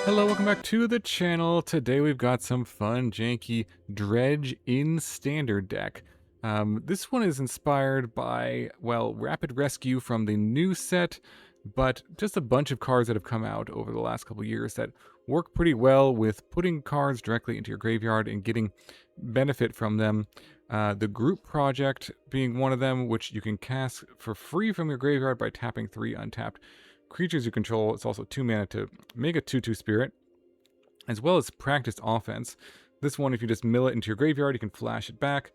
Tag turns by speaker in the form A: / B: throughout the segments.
A: Hello, welcome back to the channel. Today we've got some fun, janky Dredge in standard deck. This one is inspired by, well, Rapid Rescue from the new set, but just a bunch of cards that have come out over the last couple years that work pretty well with putting cards directly into your graveyard and getting benefit from them. The group project being one of them, which you can cast for free from your graveyard by tapping 3 untapped creatures you control. It's also 2 mana to make a 2/2 spirit, as well as practiced offense. This one, if you just mill it into your graveyard, you can flash it back.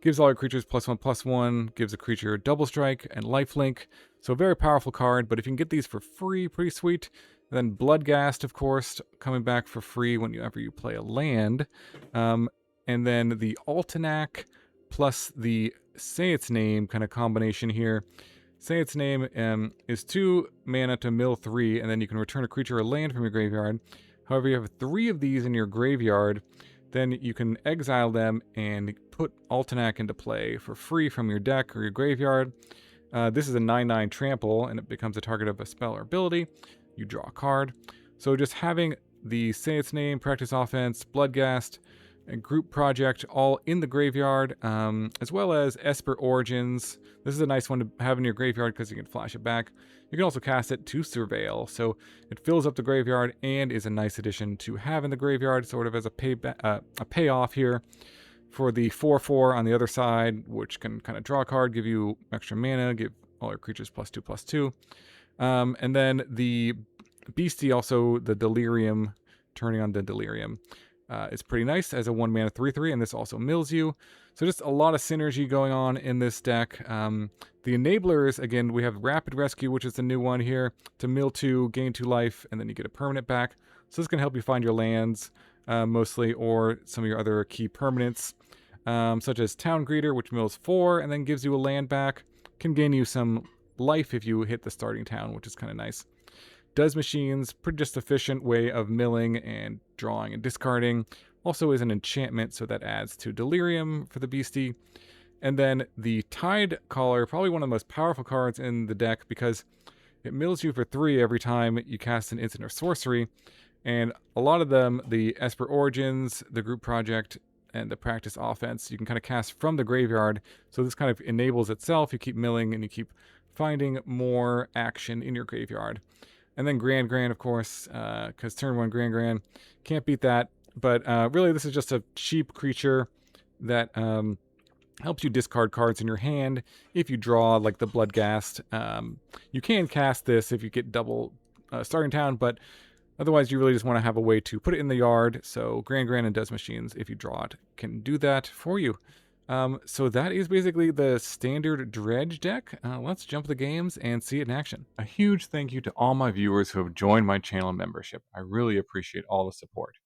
A: Gives all your creatures +1/+1, gives a creature double strike and lifelink. So a very powerful card, but if you can get these for free, pretty sweet. And then Bloodghast, of course, coming back for free whenever you play a land. And then the Altanak plus the Say Its Name kind of combination here. Say Its Name is 2 mana to mill 3, and then you can return a creature or land from your graveyard. However, you have 3 of these in your graveyard, then you can exile them and put Altanak into play for free from your deck or your graveyard. This is a 9/9 trample, and it becomes a target of a spell or ability. You draw a card. So just having the Say Its Name, Practice Offense, Bloodghast, and Group Project all in the graveyard, as well as Esper Origins. This is a nice one to have in your graveyard because you can flash it back. You can also cast it to Surveil, so it fills up the graveyard and is a nice addition to have in the graveyard, sort of as a payoff here for the 4/4 on the other side, which can kind of draw a card, give you extra mana, give all your creatures +2/+2. And then the Beastie, also the Delirium, turning on the Delirium. It's pretty nice as a 1 mana 3/3, and this also mills you. So just a lot of synergy going on in this deck. The enablers, again, we have Rapid Rescue, which is the new one here, to mill 2, gain 2 life, and then you get a permanent back. So this can help you find your lands, mostly, or some of your other key permanents, such as Town Greeter, which mills 4, and then gives you a land back. Can gain you some life if you hit the starting town, which is kind of nice. Does Machines, pretty just efficient way of milling and drawing and discarding. Also is an enchantment, so that adds to Delirium for the Beastie. And then the Tidecaller, probably one of the most powerful cards in the deck because it mills you for 3 every time you cast an instant or sorcery. And a lot of them, the Esper Origins, the Group Project, and the Practice Offense, you can kind of cast from the graveyard. So this kind of enables itself. You keep milling and you keep finding more action in your graveyard. And then Gran-Gran, of course, because turn 1 Gran-Gran, can't beat that. But really, this is just a cheap creature that helps you discard cards in your hand if you draw, like the Bloodghast. You can cast this if you get double starting town, but otherwise you really just want to have a way to put it in the yard. So Gran-Gran and Does Machines, if you draw it, can do that for you. So that is basically the standard Dredge deck. Let's jump the games and see it in action. A huge thank you to all my viewers who have joined my channel membership. I really appreciate all the support.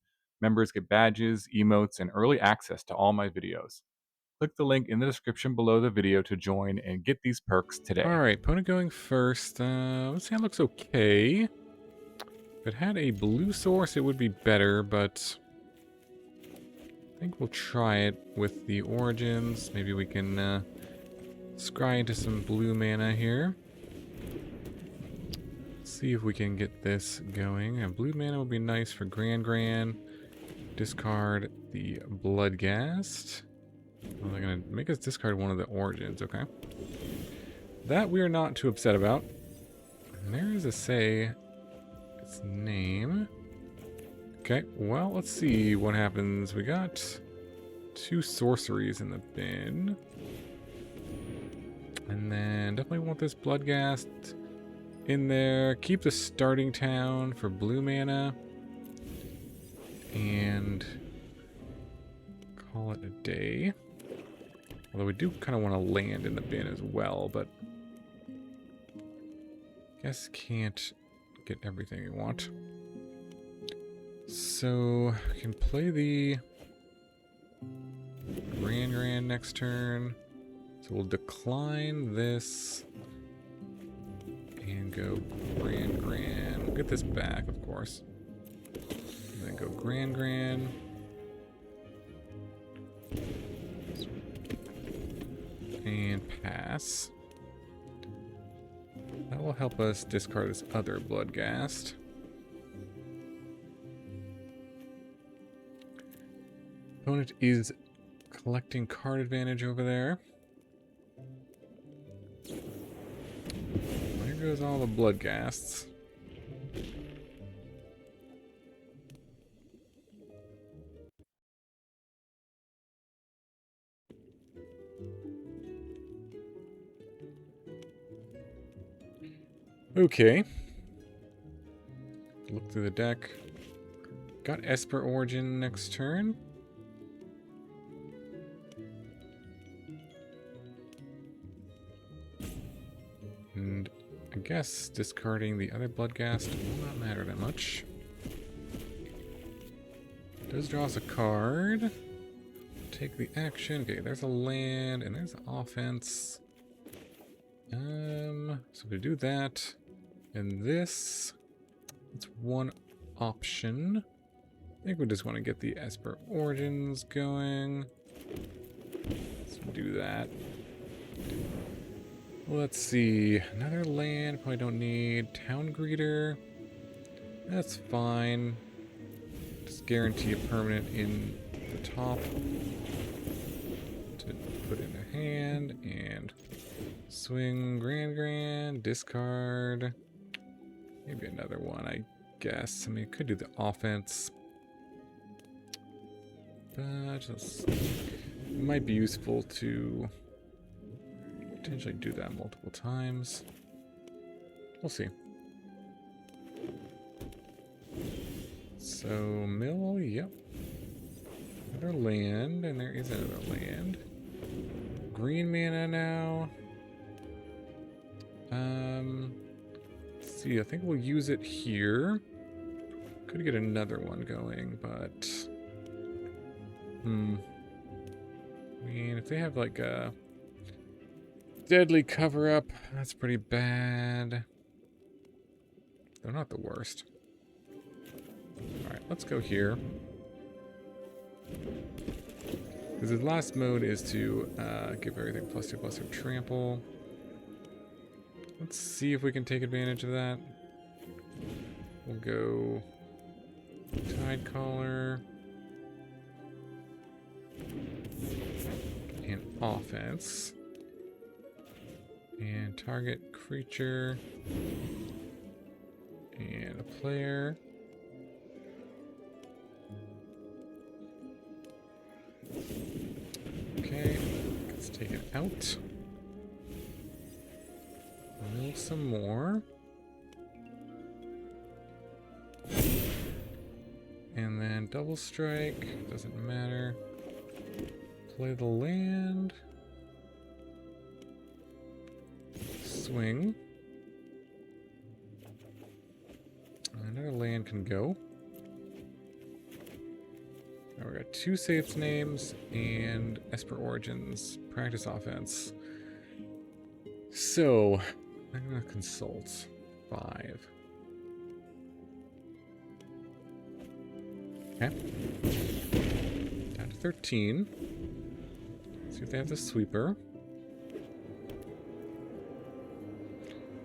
A: Members get badges, emotes, and early access to all my videos. Click the link in the description below the video to join and get these perks today. Alright, opponent going first. Let's see, it looks okay. If it had a blue source, it would be better, but I think we'll try it with the Origins. Maybe we can scry into some blue mana here. See if we can get this going. And blue mana would be nice for Gran-Gran. Discard the Bloodghast. Well, they're going to make us discard one of the Origins, okay. That we are not too upset about. And there is a Say Its Name. Okay, well, let's see what happens. We got 2 sorceries in the bin. And then definitely want this Bloodghast in there. Keep the starting town for blue mana. And call it a day. Although we do kind of want to land in the bin as well, but guess can't get everything we want. So, I can play the Gran-Gran next turn. So we'll decline this and go Gran-Gran. We'll get this back, of course. And then go Gran-Gran. And pass. That will help us discard this other Bloodghast. Opponent is collecting card advantage over there. There goes all the Bloodghasts. Okay. Look through the deck. Got Esper Origin next turn. And I guess discarding the other Bloodghast will not matter that much. Does draw us a card. Take the action. Okay, there's a land and there's offense. So we do that. And this, it's one option. I think we just want to get the Esper Origins going. Let's do that. Let's see. Another land, probably don't need. Town Greeter. That's fine. Just guarantee a permanent in the top. To put in a hand and swing Gran-Gran, discard. Maybe another one, I guess. I mean, it could do the offense. But it might be useful to potentially do that multiple times. We'll see. So, mill, yep. Another land, and there is another land. Green mana now. Let's see, I think we'll use it here. Could get another one going, but... I mean, if they have like a deadly cover-up, that's pretty bad. They're not the worst. Alright, let's go here. Because his last mode is to give everything +2/+2 trample. Let's see if we can take advantage of that. We'll go Tidecaller. And offense. And target creature. And a player. Okay, let's take it out. Mill some more. And then double strike, doesn't matter. Play the land. Swing. Another land can go. Now we got 2 saves names and Esper Origins practice offense. So I'm gonna consult 5. Okay. Down to 13. See if they have the sweeper.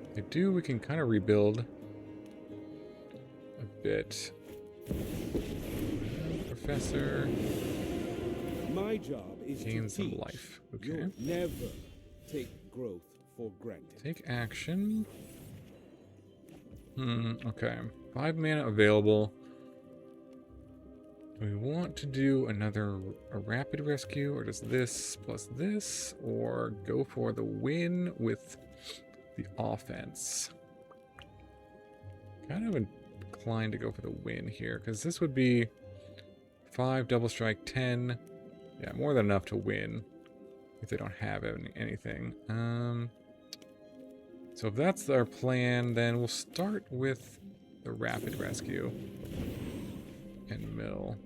A: If they do, we can kind of rebuild a bit. Professor.
B: My job is
A: gain
B: to
A: some
B: teach.
A: life. Okay.
B: You'll never take growth for granted.
A: Take action. Okay. 5 mana available. Do we want to do a rapid rescue, or does this plus this, or go for the win with the offense? Kind of inclined to go for the win here, because this would be 5 double strike, 10. Yeah, more than enough to win if they don't have anything. So if that's our plan, then we'll start with the rapid rescue and mill.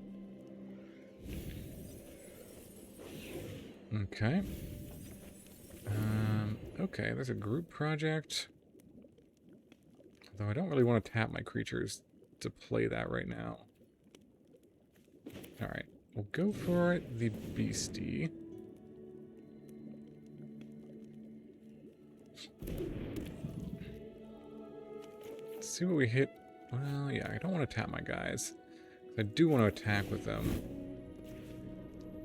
A: Okay. Okay, there's a group project. Although I don't really want to tap my creatures to play that right now. Alright, we'll go for the Beastie. Let's see what we hit. Well, yeah, I don't want to tap my guys. I do want to attack with them.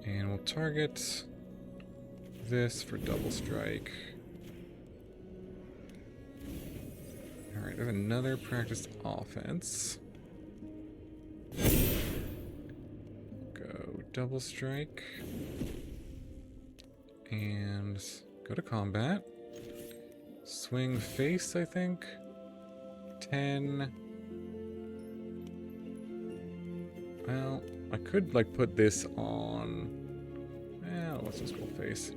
A: And we'll target this for double strike. Alright, there's another practiced offense. Go double strike. And go to combat. Swing face, I think. 10. Well, I could like put this on. Let's just go face.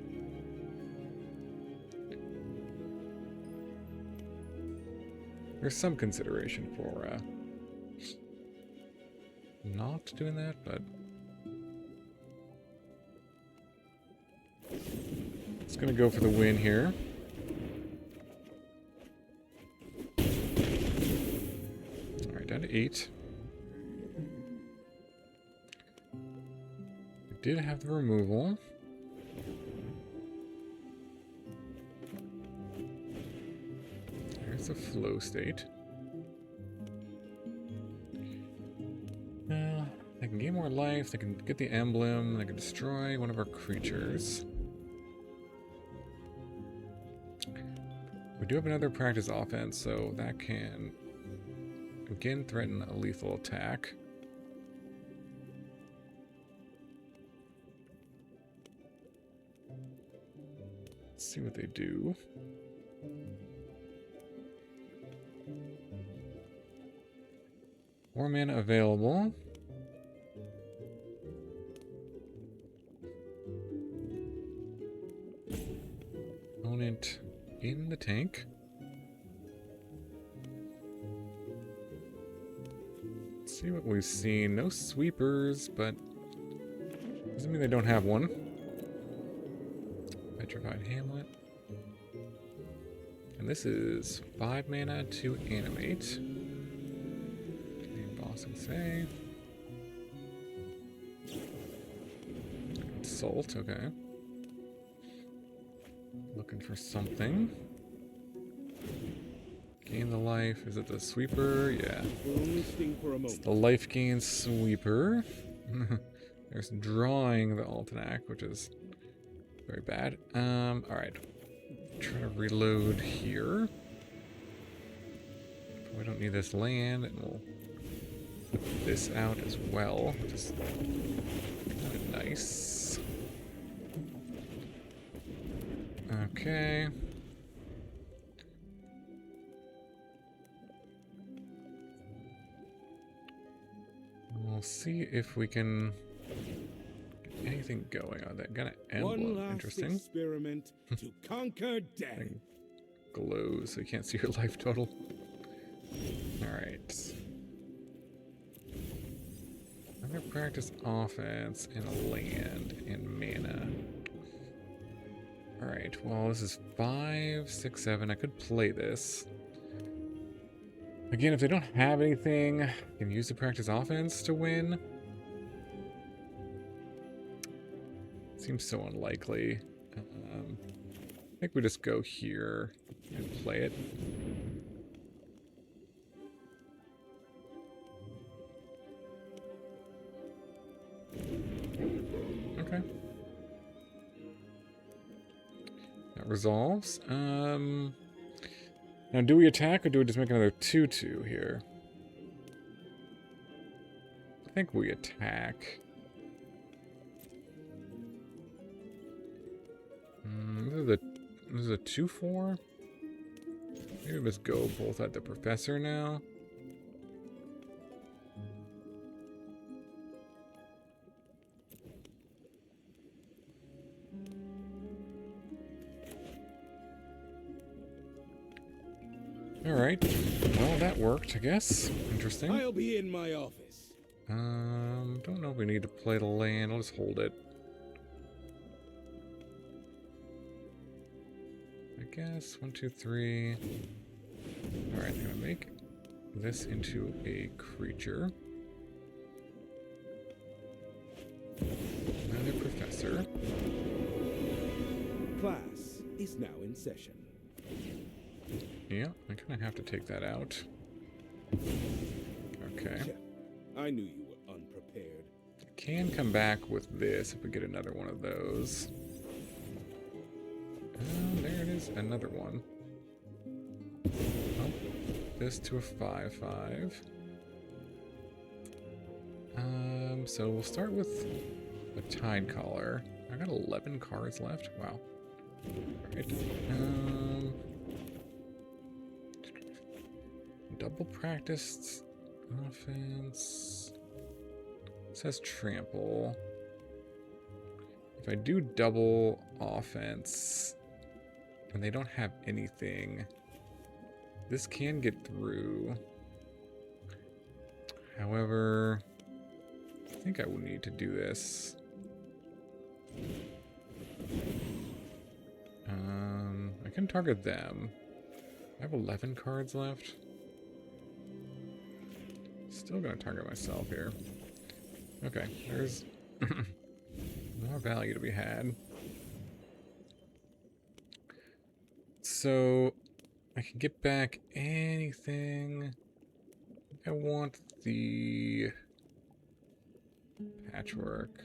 A: There's some consideration for not doing that, but it's gonna go for the win here. All right, down to 8. We did have the removal. There's a flow state. They can gain more life, they can get the emblem, they can destroy one of our creatures. We do have another practice offense, so that can again threaten a lethal attack. Let's see what they do. More mana available. Opponent in the tank. Let's see what we've seen. No sweepers, but doesn't mean they don't have one. Petrified Hamlet. And this is 5 mana to animate. Bossing say. Salt, okay. Looking for something. Gain the life. Is it the sweeper? Yeah. It's the life gain sweeper. There's drawing the Altanak, which is very bad. Alright. Try to reload here. We don't need this land, and we'll put this out as well, which is kind of nice. Okay. We'll see if we can get anything going on that. Got an emblem.
B: One last
A: interesting.
B: Experiment to conquer death.
A: Thing glows, so you can't see your life total. Alright. I'm gonna practice offense and a land and mana. Alright, well, this is 5, 6, 7. I could play this. Again, if they don't have anything, I can use the practice offense to win. Seems so unlikely. I think we just go here and play it. Okay. That resolves. Now, do we attack or do we just make another 2/2 here? I think we attack. This is a 2/4? Maybe let's go both at the professor now. Alright. Well, that worked, I guess. Interesting.
B: I'll be in my office.
A: Don't know if we need to play the land. I'll just hold it. I guess 1, 2, 3. Alright, I'm gonna make this into a creature. Another professor.
B: Class is now in session.
A: Yeah, I kind of have to take that out. Okay.
B: I knew you were unprepared.
A: can come back with this if we get another one of those. There it is, another one. Oh, this to a 5/5. So we'll start with a Tidecaller. I got 11 cards left. Wow. Alright. Double practiced offense. It says trample. If I do double offense and they don't have anything, this can get through. However, I think I will need to do this. I can target them. I have 11 cards left. Still gonna target myself here. Okay, there's more value to be had. So I can get back anything. I want the Patchwork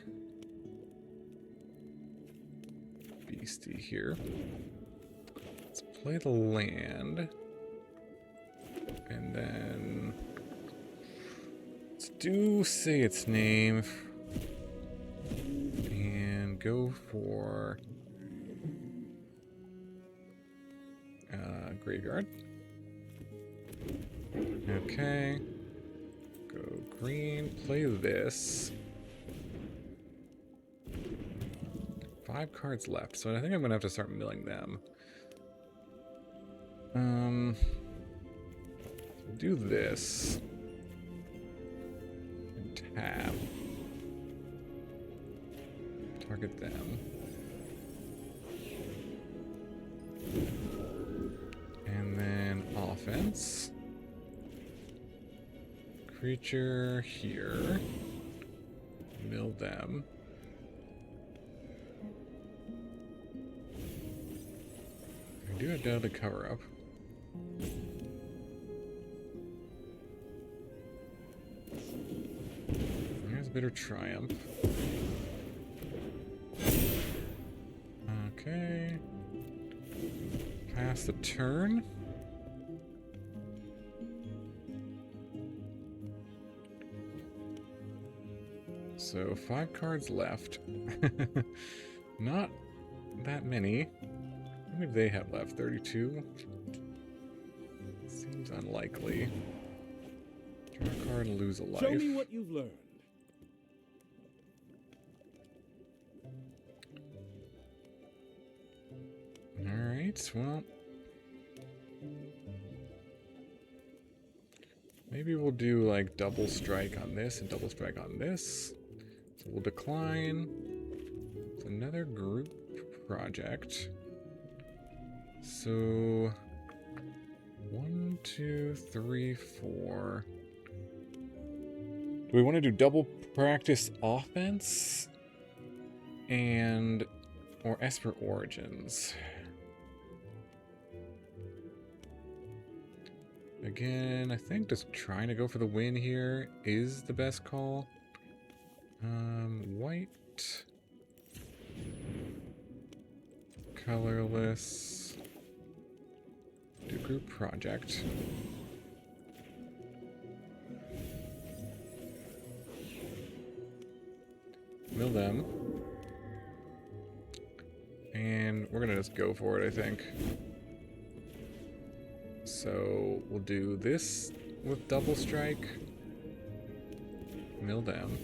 A: Beastie here. Let's play the land. And then let's do say its name. And go for graveyard. Okay. Go green, play this. 5 cards left, so I think I'm gonna have to start milling them. Do this. And tap. Target them. And then offense. Creature here. Mill them. I do have down to cover up. There's Bitter Triumph. Okay. Pass the turn. So 5 cards left. Not that many. How many do they have left? 32? Seems unlikely. Draw a card and lose a life.
B: Show me what you've learned.
A: Alright, well. Maybe we'll do like double strike on this and double strike on this. So we'll decline. It's another group project. So 1, 2, 3, 4. Do we want to do double practice offense and or Esper Origins? Again, I think just trying to go for the win here is the best call. White, colorless, do group project. Mill them. And we're gonna just go for it, I think. So we'll do this with double strike. Mill them.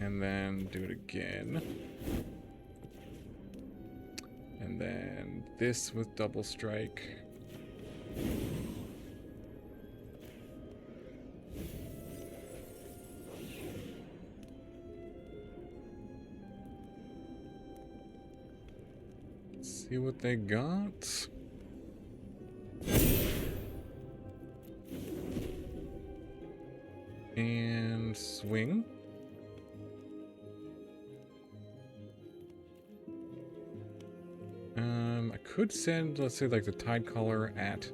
A: And then do it again. And then this with double strike. See what they got. And swing. I could send, let's say, like the Tidecaller at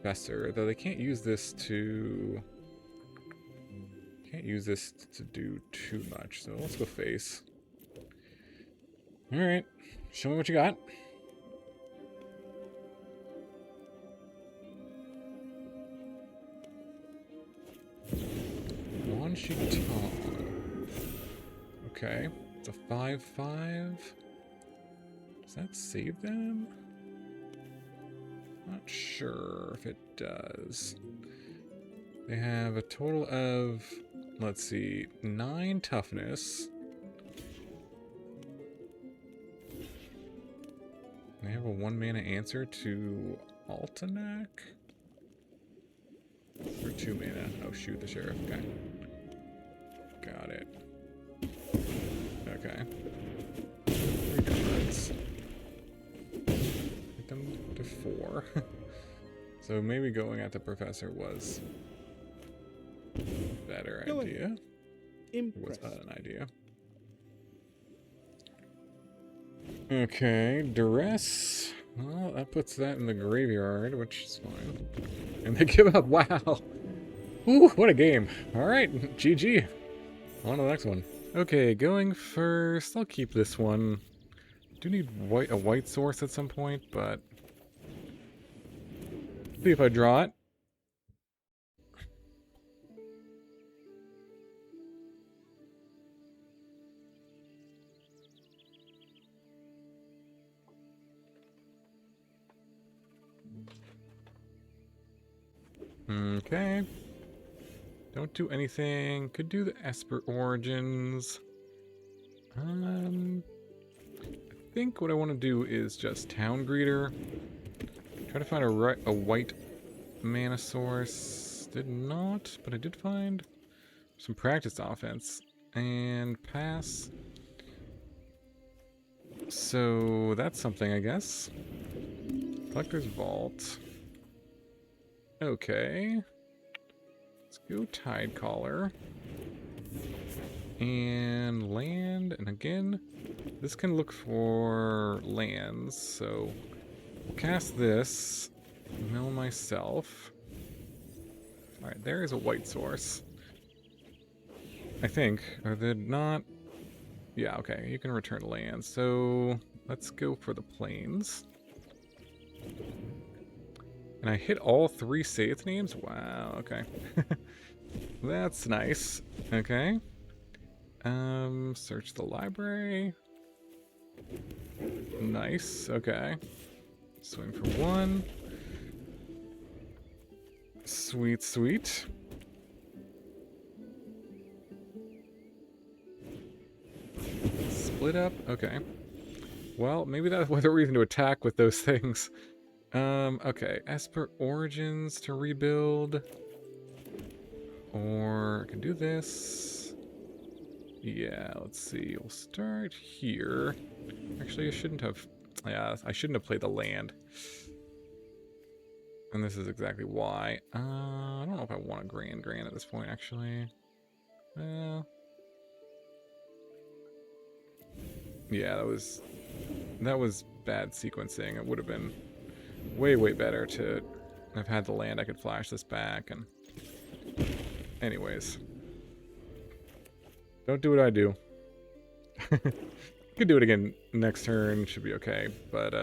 A: the Professor, though they can't use this to... Can't use this to do too much, so let's go face. Alright, show me what you got. One Shitan. Okay, it's a 5/5. Does that save them? Not sure if it does. They have a total of, let's see, 9 toughness. They have a 1-mana answer to Altanak. For 2 mana. Oh shoot, the sheriff. Okay. Got it. Okay. 3 cards. Get them to 4. So maybe going at the professor was a better idea. Was that an idea? Okay, duress. Well, that puts that in the graveyard, which is fine. And they give up. Wow. Ooh, what a game. All right, GG. On to the next one. Okay, going first. I'll keep this one. Do need a white source at some point, but see if I draw it. Okay. Don't do anything. Could do the Esper Origins. I think what I want to do is just Town Greeter. Try to find a white mana source. Did not, but I did find some practice offense. And pass. So that's something, I guess. Collector's Vault. Okay. Let's go Tidecaller. And land, and again, this can look for lands, so we'll cast this, mill myself. Alright, there is a white source. I think. Or did not... Yeah, okay, you can return land. So let's go for the plains. And I hit all 3 Saith names? Wow, okay. That's nice. Okay. Search the library. Nice, okay. Swing for 1. Sweet, sweet. Split up, okay. Well, maybe that was a reason to attack with those things. Okay, Esper Origins to rebuild. Or I can do this. Yeah, let's see. We'll start here. Actually, I shouldn't have... Yeah, I shouldn't have played the land. And this is exactly why. I don't know if I want a Gran-Gran at this point, actually. Well... Yeah, that was bad sequencing. It would have been way, way better to have had the land. I could flash this back and... Anyways. Don't do what I do. Could do it again next turn. Should be okay. But,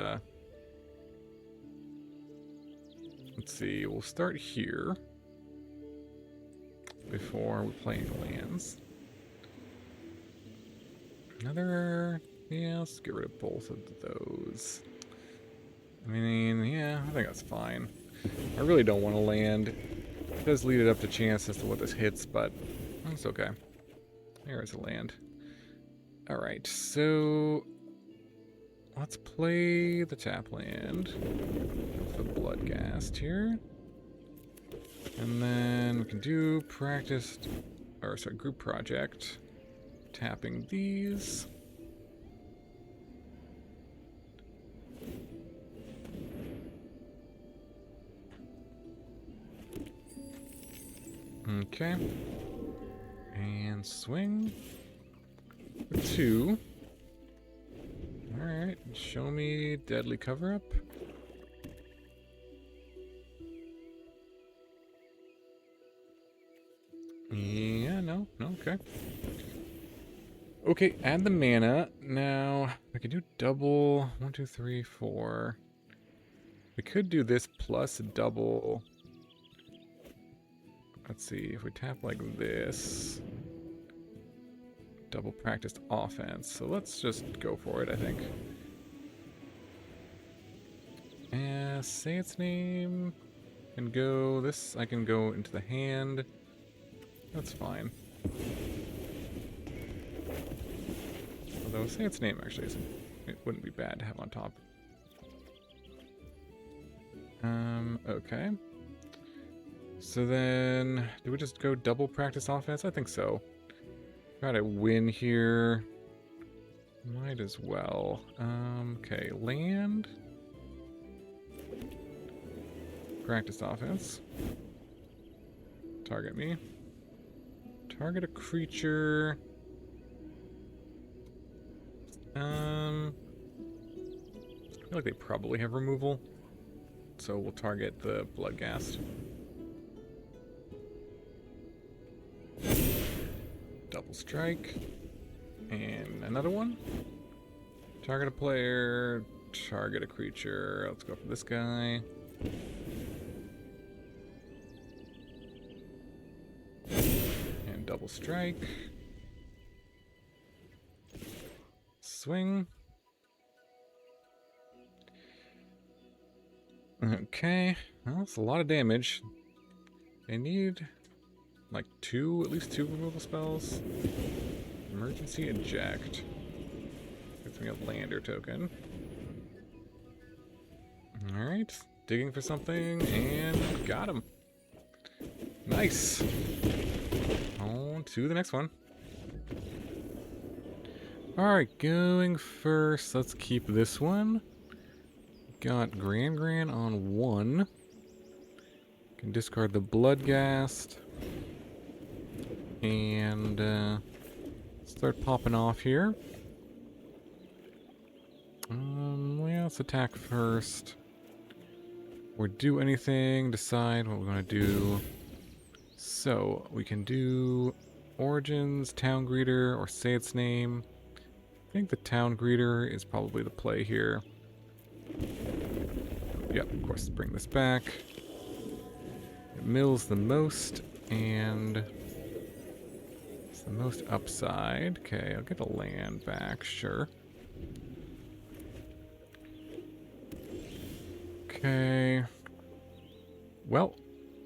A: let's see. We'll start here. Before we play any lands. Another... Yeah, let's get rid of both of those. I mean, yeah, I think that's fine. I really don't want to land. It does lead it up to chance as to what this hits, but it's okay. There is a land. Alright, so let's play the tap land. The Bloodghast here. And then we can do practiced, or sorry, group project. Tapping these. Okay. And swing. For 2. Alright, show me Deadly Cover-Up. Yeah, no, okay. Okay, add the mana. Now, we could do double. 1, 2, 3, 4. We could do this plus double. Let's see, if we tap like this. Double practiced offense. So let's just go for it, I think. Say its name. And go this. I can go into the hand. That's fine. Although, say its name actually isn't. It wouldn't be bad to have on top. Okay. So then, do we just go double practice offense? I think so. Try to win here. Might as well. Okay, land. Practice offense. Target me. Target a creature. I feel like they probably have removal. So we'll target the Bloodghast. Double strike. And another one. Target a player. Target a creature. Let's go for this guy. And double strike. Swing. Okay. Well, that's a lot of damage. I need like at least two removal spells. Emergency eject. Gives me a lander token. Alright. Digging for something and got him. Nice. On to the next one. Alright, going first. Let's keep this one. Got Gran-Gran on 1. Can discard the Bloodghast. And start popping off here. Yeah, let's attack first. Or do anything, decide what we're gonna do. So, we can do Origins, Town Greeter, or say its name. I think the Town Greeter is probably the play here. Yep, of course, bring this back. It mills the most, and it's the most upside. Okay, I'll get the land back, sure. Okay. Well,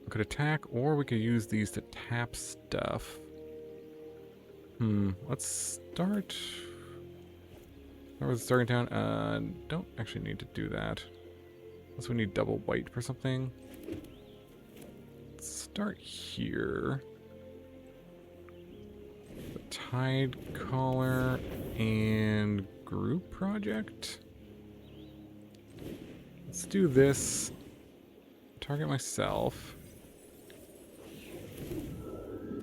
A: we could attack, or we could use these to tap stuff. Let's start. Start with starting town. Don't actually need to do that. Unless we need double white for something. Let's start here. The Tidecaller and group project. Let's do this. Target myself.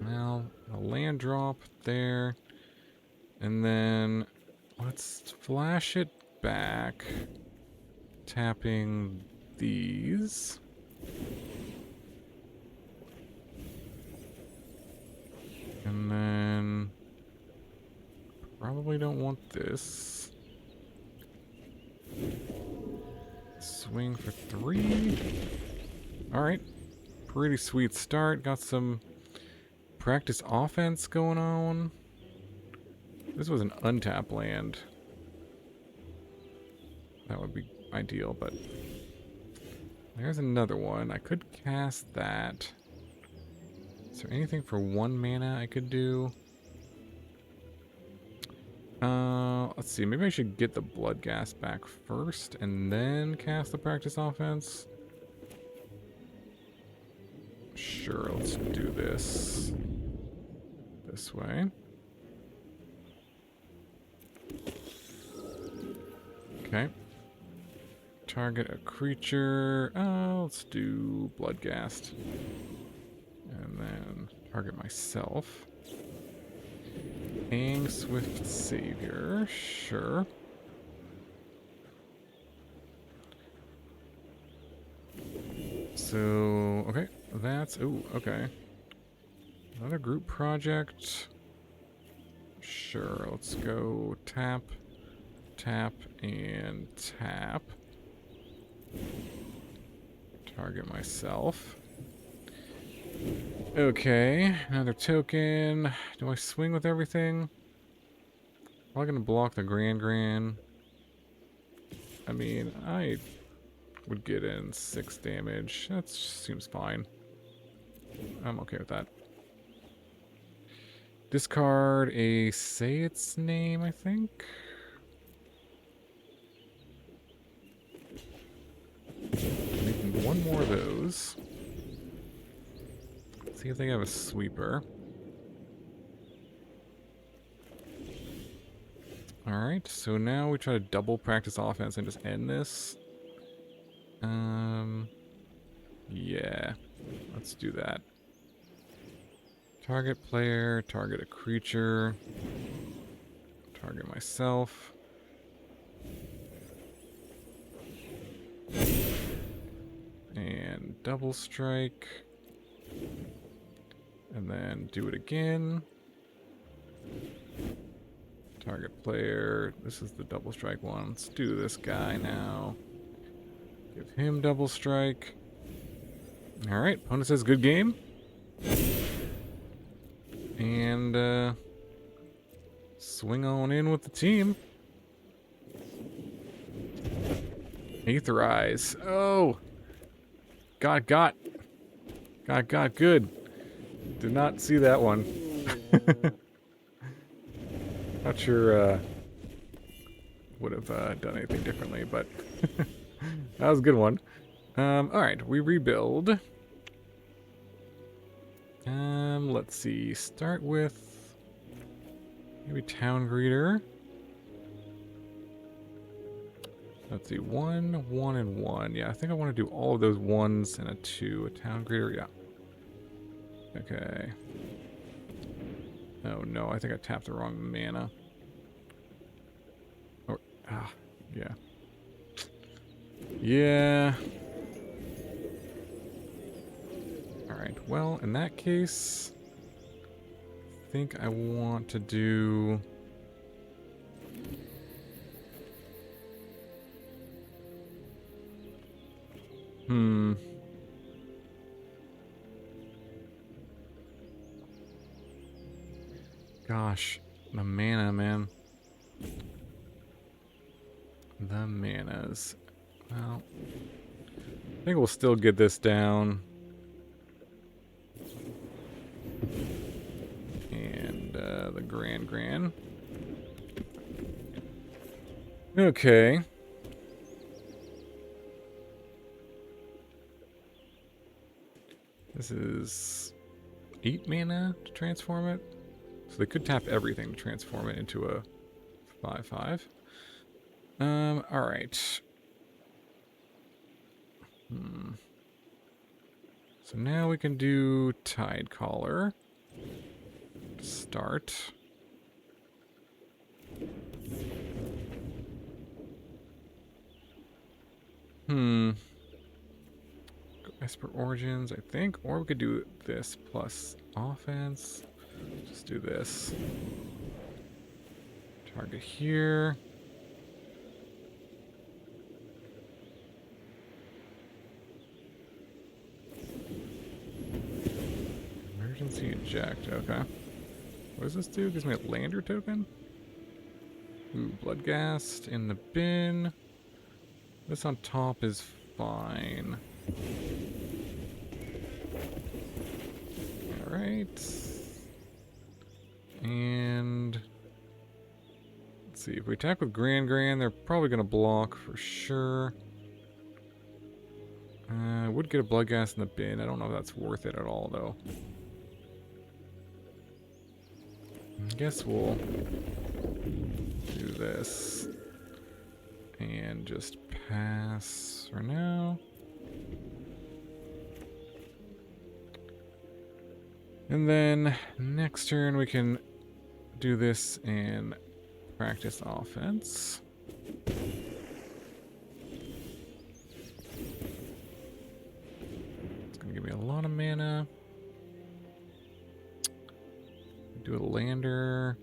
A: Well, a land drop there. And then let's flash it back. Tapping these. And then probably don't want this. Swing for 3. Alright. Pretty sweet start. Got some practice offense going on. This was an untapped land. That would be ideal, but there's another one. I could cast that. Is there anything for 1 mana I could do? Let's see. Maybe I should get the Bloodghast back first and then cast the practice offense. Sure, let's do this way. Okay. Target a creature. Let's do Bloodghast. And then target myself. Ang Swift Savior. Sure. So, okay. That's... Ooh, okay. That another group project. Sure, let's go tap, tap, and tap. Target myself. Okay, another token. Do I swing with everything? Probably gonna block the Gran-Gran. I mean, I would get in 6 damage. That seems fine. I'm okay with that. Discard a say its name, I think. Making one more of those. See if they have a sweeper. Alright, so now we try to double practice offense and just end this. Yeah. Let's do that. Target player, target a creature, target myself. And double strike. And then do it again. Target player. This is the double strike one. Let's do this guy now. Give him double strike. Alright, opponent says good game. And swing on in with the team. Aetherize. Oh! Got. Good. Did not see that one. Not sure would have done anything differently, but that was a good one. Alright, we rebuild. Let's see. Start with maybe Town Greeter. Let's see. 1, 1, and 1. Yeah, I think I want to do all of those 1s and a 2. A Town Greeter, yeah. Okay. Oh no, I think I tapped the wrong mana. Or, yeah. Yeah. Alright, well, in that case, I think I want to do... Gosh, the mana, man. The manas. Well, I think we'll still get this down. And the Gran-Gran. Okay. This is 8 mana to transform it. So they could tap everything to transform it into a 5/5. Alright. So now we can do Tidecaller. Start. Esper Origins, I think. Or we could do this plus offense. Just do this. Target here. Emergency eject, okay. What does this do? Gives me a lander token? Ooh, Bloodghast in the bin. This on top is fine. Alright. And let's see, if we attack with Gran-Gran, they're probably going to block for sure. I would get a Bloodghast in the bin. I don't know if that's worth it at all, though. I guess we'll do this and just pass for now. And then next turn we can do this and practice offense. It's going to give me a lot of mana. Do a lander.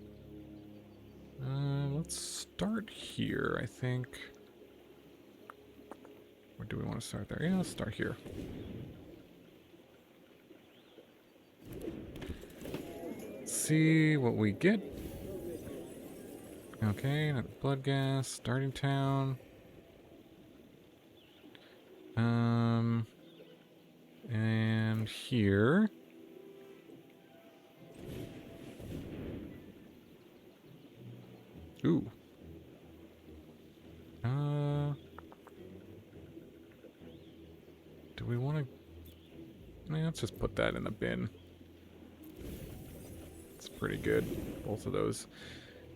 A: Let's start here, I think. Or do we want to start there? Yeah, let's start here. Let's see what we get. Okay, another Bloodghast, starting town. And here. Ooh. Do we want to... let's just put that in the bin. It's pretty good. Both of those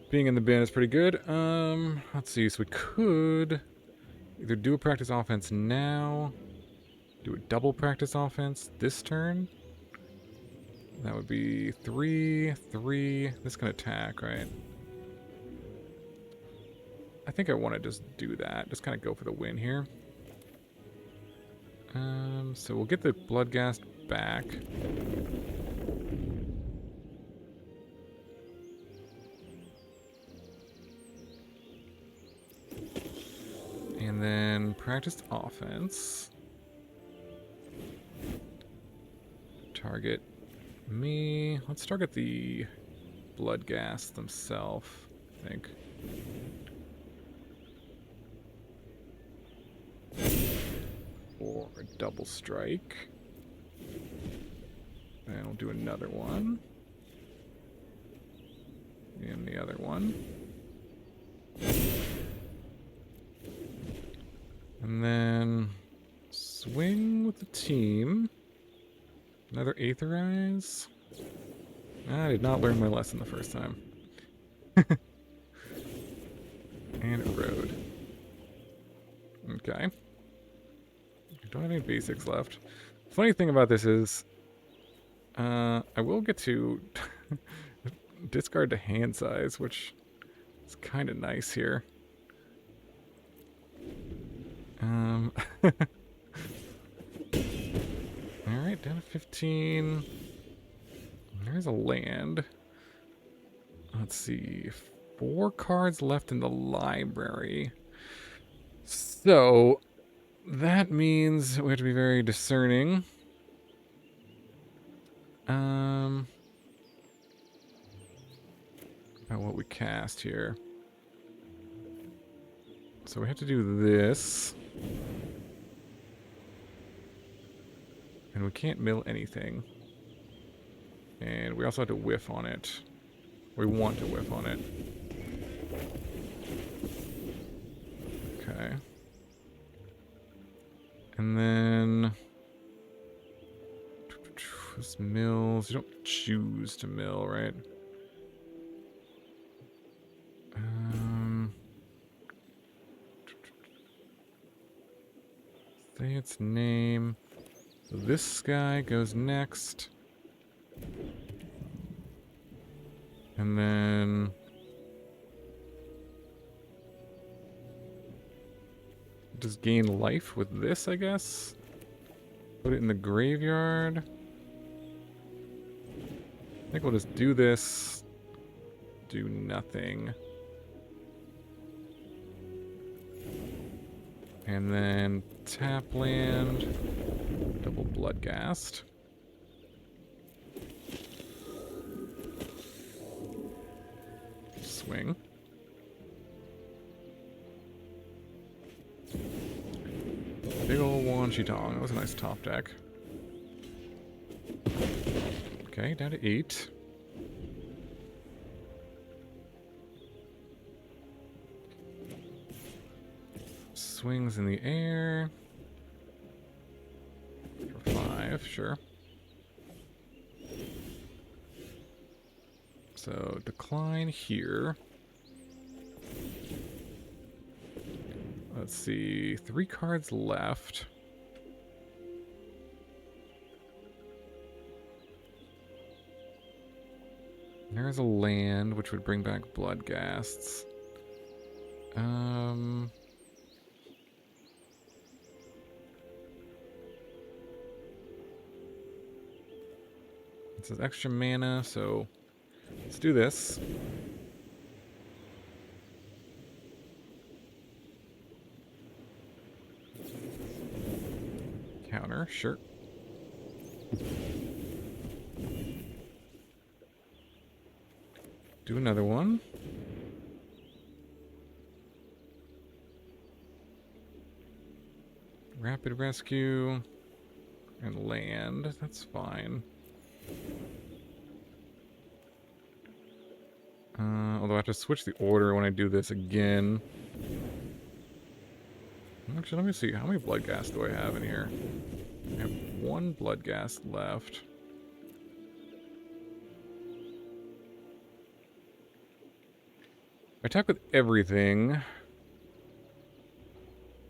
A: being in the bin is pretty good. Let's see. So we could either do a practice offense now, do a double practice offense this turn. That would be 3, 3. This can attack, right? I think I want to just do that. Just kind of go for the win here. So we'll get the Bloodghast back. And then practiced offense. Target me. Let's target the Bloodghast themselves, I think. Or a double strike. And we'll do another one. And the other one. And then swing with the team. Another Aetherize. I did not learn my lesson the first time. And erode. Okay. Don't have any basics left. Funny thing about this is, I will get to discard to hand size, which is kind of nice here. Alright, down to 15. There's a land. Let's see. 4 cards left in the library. So, that means we have to be very discerning. About what we cast here. So we have to do this. And we can't mill anything. And we also have to whiff on it. We want to whiff on it. Okay. And then... this mills. You don't choose to mill, right? Say its name. So this guy goes next. And then... just gain life with this, I guess? Put it in the graveyard. I think we'll just do this. Do nothing. And then tap land. Double Bloodghast. Swing. Big ol' Wan Chitong. That was a nice top deck. Okay, down to 8. Swings in the air. For 5, sure. So, decline here. Let's see, 3 cards left. There's a land, which would bring back Bloodghasts. It says extra mana, so Let's do this. Counter, sure. Do another one. Rapid rescue and land. That's fine. Although I have to switch the order when I do this again. Actually, let me see. How many Bloodghast do I have in here? I have 1 Bloodghast left. I attack with everything.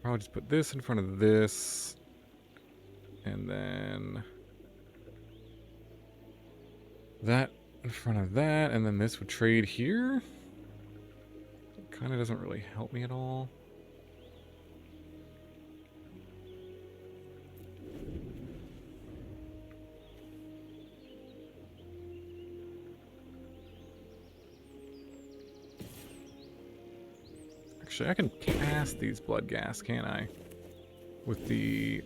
A: Probably just put this in front of this. And then that in front of that. And then this would trade here. Kind of doesn't really help me at all. Actually, I can cast these Bloodghast, can't I? With the...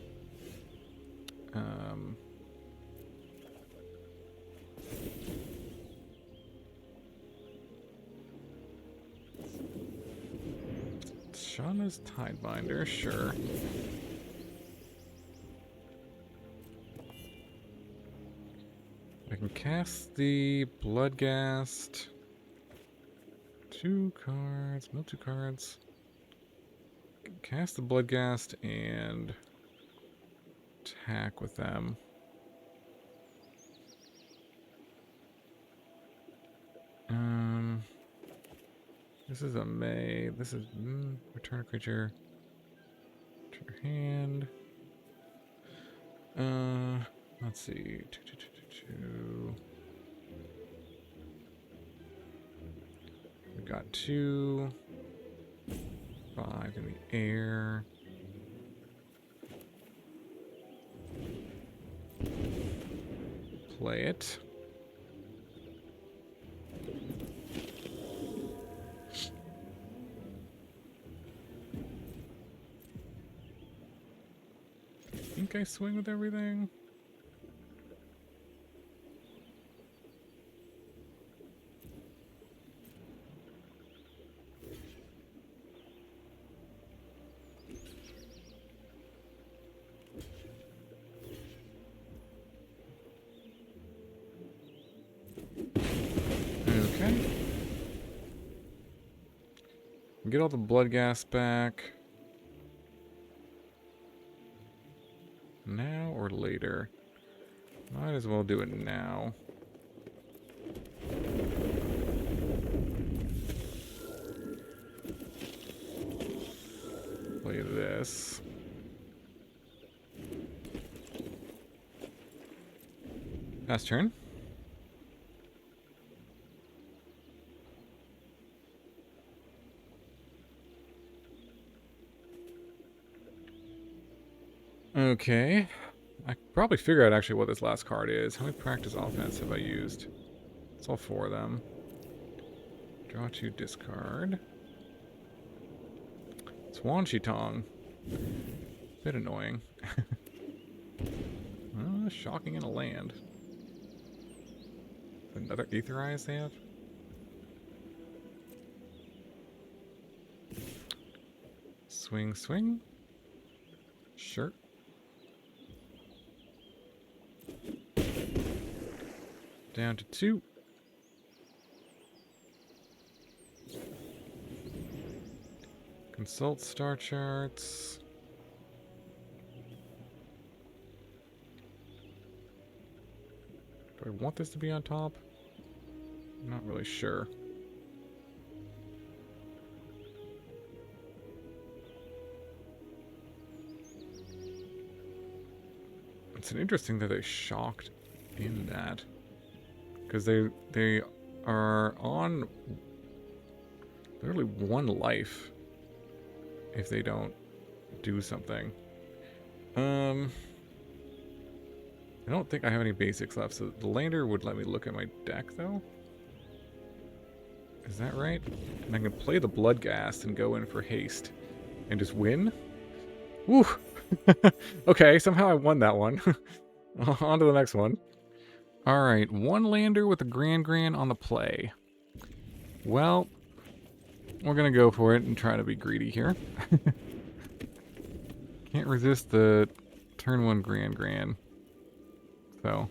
A: Shauna's Tidebinder, sure. I can cast the Bloodghast. 2 cards, mill 2 cards. I can cast the Bloodghast and attack with them. This is a May. This is return a creature to your hand. Let's see. 2. We got 2. 5 in the air. Play it. I think I swing with everything. Okay. Get all the Bloodghast back. Now or later? Might as well do it now. Play this. Pass turn. Okay. I could probably figure out actually what this last card is. How many practice offense have I used? It's all 4 of them. Draw 2, discard. Swanshy Tong. Bit annoying. Shocking in a land. Another Aether Eyes they have? Swing, swing. Sure. Down to 2. Consult star charts. Do I want this to be on top? I'm not really sure. It's an interesting that they shocked in that. Because they are on literally 1 life if they don't do something. I don't think I have any basics left, so the lander would let me look at my deck though. Is that right? And I can play the Bloodghast and go in for haste. And just win? Woo! Okay, somehow I won that one. On to the next one. Alright, one lander with a Gran-Gran on the play. Well, we're gonna go for it and try to be greedy here. Can't resist the turn 1 Gran-Gran. So.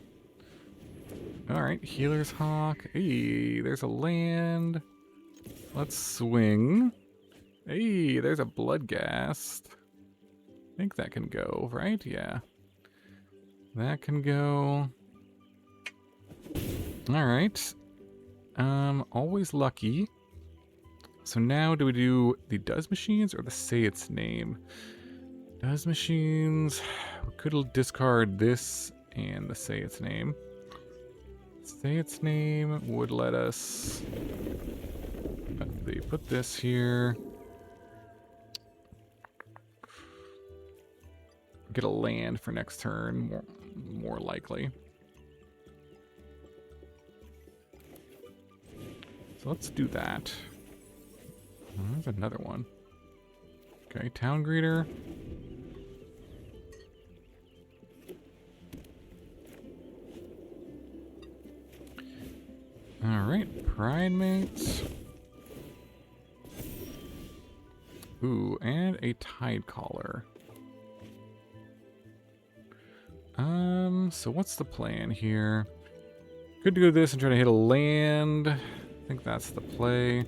A: Alright, Healer's Hawk. Hey, there's a land. Let's swing. Hey, there's a Bloodghast. I think that can go, right? Yeah. That can go. Alright. Always lucky. So now do we do the Does Machines or the Say Its Name? Does Machines. We could discard this and the Say Its Name. Say Its Name would let us. Let's see, put this here. Get a land for next turn, more likely. So let's do that. Oh, there's another one. Okay, Town Greeter. Alright, Pride Mates. Ooh, and a Tidecaller. So what's the plan here? Could do this and try to hit a land. I think that's the play.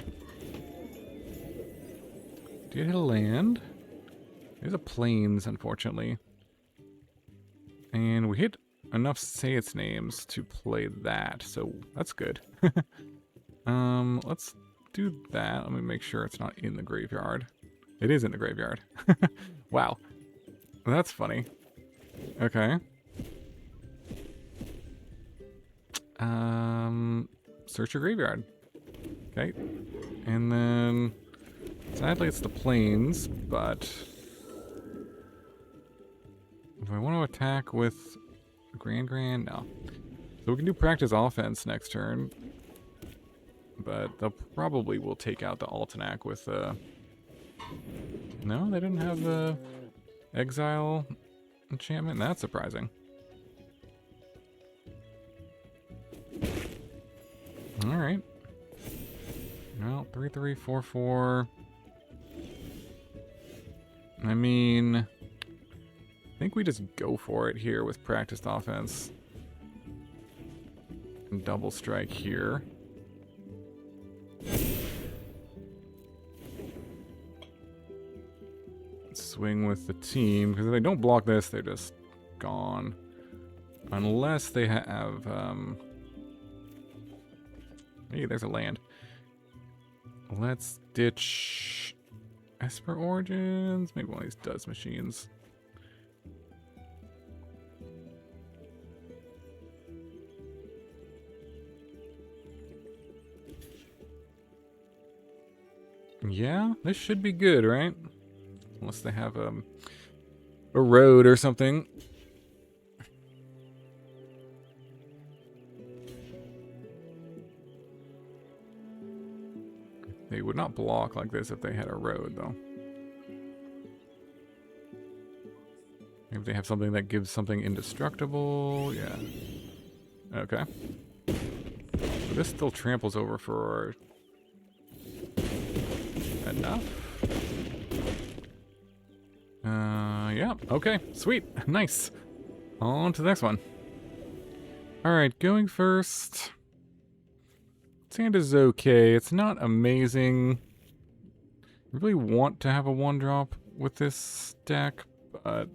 A: Do you hit a land? There's a plains, unfortunately. And we hit enough Say Its Names to play that, so that's good. Let's do that. Let me make sure it's not in the graveyard. It is in the graveyard. Wow. That's funny. Okay. Search your graveyard. Okay. And then sadly it's the plains, but do I want to attack with Gran-Gran? No. So we can do practice offense next turn. But they'll probably will take out the Altanak with no, they didn't have the exile enchantment. That's surprising. Alright. Well, 3/3, 4/4. I mean, I think we just go for it here with practiced offense. And double strike here. Swing with the team, because if they don't block this, they're just gone. Unless they have, hey, there's a land. Let's ditch Esper Origins. Maybe one of these Does Machines. Yeah, this should be good, right? Unless they have a road or something. They would not block like this if they had a road, though. Maybe they have something that gives something indestructible. Yeah. Okay. So this still tramples over for enough. Yeah. Okay. Sweet. Nice. On to the next one. Alright, going first. Sand is okay. It's not amazing. I really want to have a 1-drop with this deck, but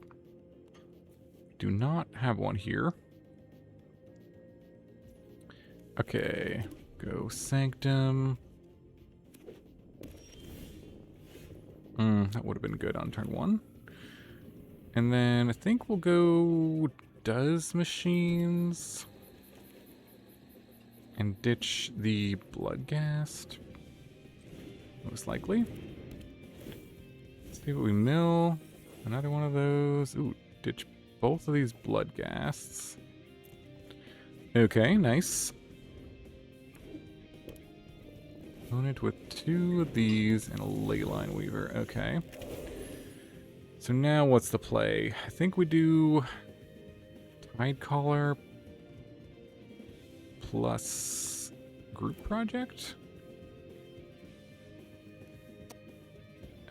A: do not have one here. Okay. Go Sanctum. That would have been good on turn 1. And then I think we'll go Does Machines. And ditch the Bloodghast. Most likely. Let's see what we mill. Another one of those. Ooh, ditch both of these Bloodghasts. Okay, nice. Opponent with 2 of these and a Leyline Weaver. Okay. So now what's the play? I think we do Tidecaller plus Group Project?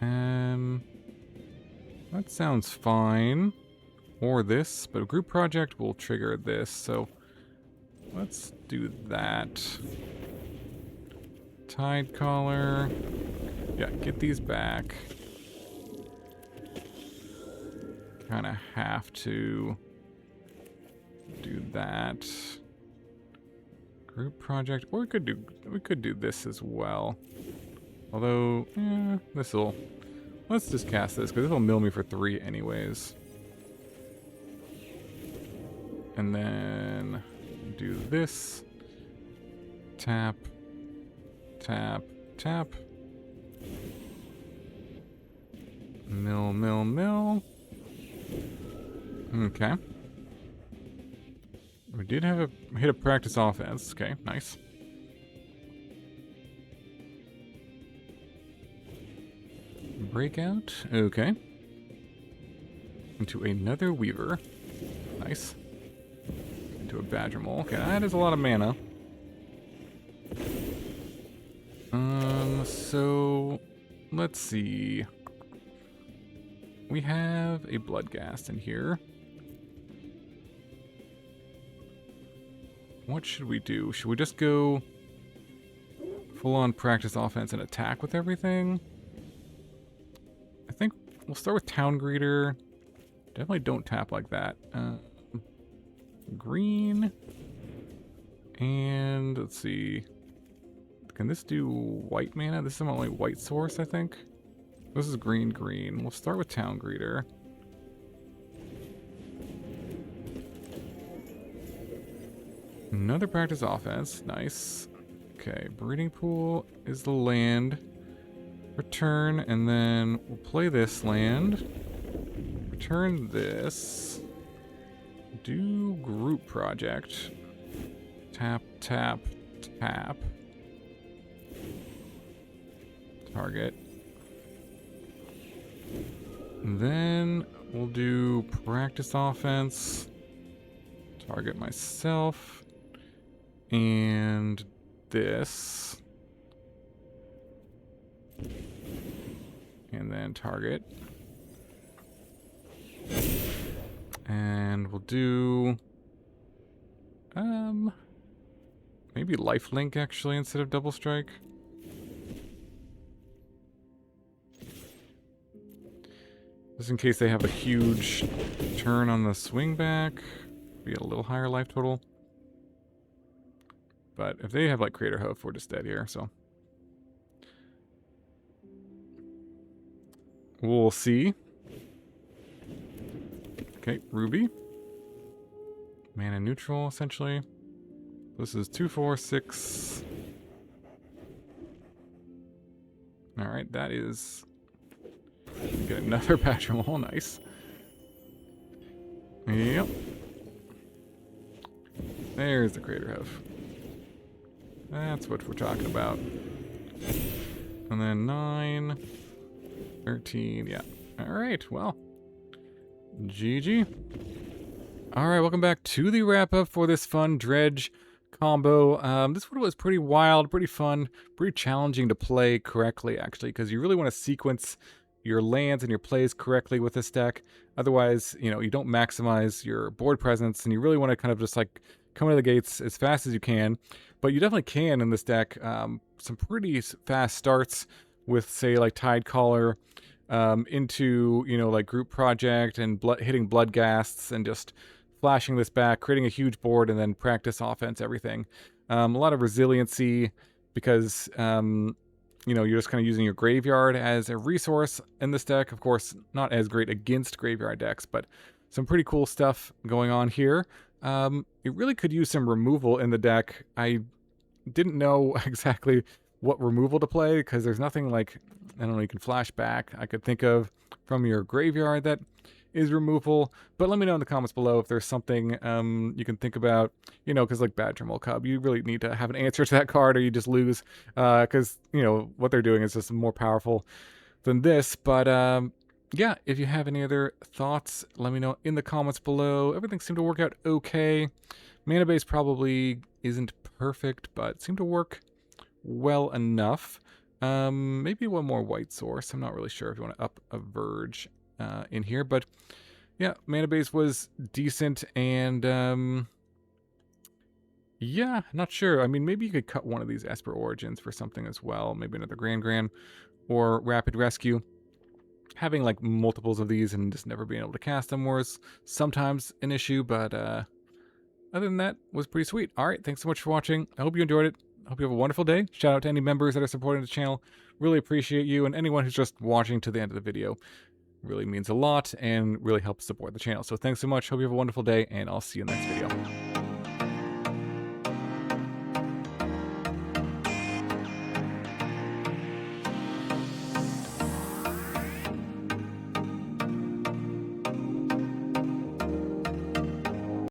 A: That sounds fine. Or this, but a Group Project will trigger this, so let's do that. Tidecaller. Yeah, get these back. Kind of have to do that. Group Project, or we could do this as well. Although, this'll. Let's just cast this because it'll mill me for 3 anyways. And then do this. Tap, tap, tap. Mill, mill, mill. Okay. We did have a hit a practice offense. Okay, nice. Breakout. Okay. Into another Weaver. Nice. Into a Badger Mole. Okay, that is a lot of mana. So let's see. We have a Bloodghast in here. What should we do? Should we just go full-on practice offense and attack with everything? I think we'll start with Town Greeter. Definitely don't tap like that. Green. And let's see. Can this do white mana? This is my only white source, I think. This is green, green. We'll start with Town Greeter. Another practice offense. Nice. Okay, Breeding Pool is the land. Return, and then we'll play this land. Return this. Do Group Project. Tap, tap, tap. Target. And then we'll do practice offense. Target myself. And this. And then target. And we'll do maybe lifelink actually instead of double strike. Just in case they have a huge turn on the swing back. Be a little higher life total. But if they have like Crater Hoof, we're just dead here, so. We'll see. Okay, Ruby. Mana neutral, essentially. This is 2, 4, 6. Alright, that is... Get another Patchwork Beastie, nice. Yep. There's the Crater Hoof. That's what we're talking about. And then 9, 13, yeah. Alright, well. GG. Alright, welcome back to the wrap-up for this fun Dredge combo. This one was pretty wild, pretty fun, pretty challenging to play correctly, actually, because you really want to sequence your lands and your plays correctly with this deck. Otherwise, you know, you don't maximize your board presence, and you really want to kind of just like come out of the gates as fast as you can. But you definitely can in this deck. Some pretty fast starts with, say, like Tidecaller into, you know, like Group Project and hitting Bloodghasts and just flashing this back, creating a huge board, and then practice offense, everything. A lot of resiliency because... you know, you're just kind of using your graveyard as a resource in this deck. Of course, not as great against graveyard decks, but some pretty cool stuff going on here. It really could use some removal in the deck. I didn't know exactly what removal to play because there's nothing like, I don't know, you can flash back. I could think of from your graveyard that is removal. But let me know in the comments below if there's something you can think about, you know, because like Badgermole Cub, you really need to have an answer to that card or you just lose, because, you know, what they're doing is just more powerful than this. But yeah, if you have any other thoughts, let me know in the comments below. Everything seemed to work out okay. Mana base probably isn't perfect, but seemed to work well enough. Maybe one more white source. I'm not really sure if you want to up a Verge in here, but yeah, mana base was decent, and yeah, not sure. I mean, maybe you could cut one of these Esper Origins for something as well. Maybe another Gran-Gran or Rapid Rescue. Having like multiples of these and just never being able to cast them was sometimes an issue, but other than that, was pretty sweet. All right, thanks so much for watching. I hope you enjoyed it. I hope you have a wonderful day. Shout out to any members that are supporting the channel. Really appreciate you, and anyone who's just watching to the end of the video. Really means a lot and really helps support the channel. So thanks so much. Hope you have a wonderful day, and I'll see you in the next video.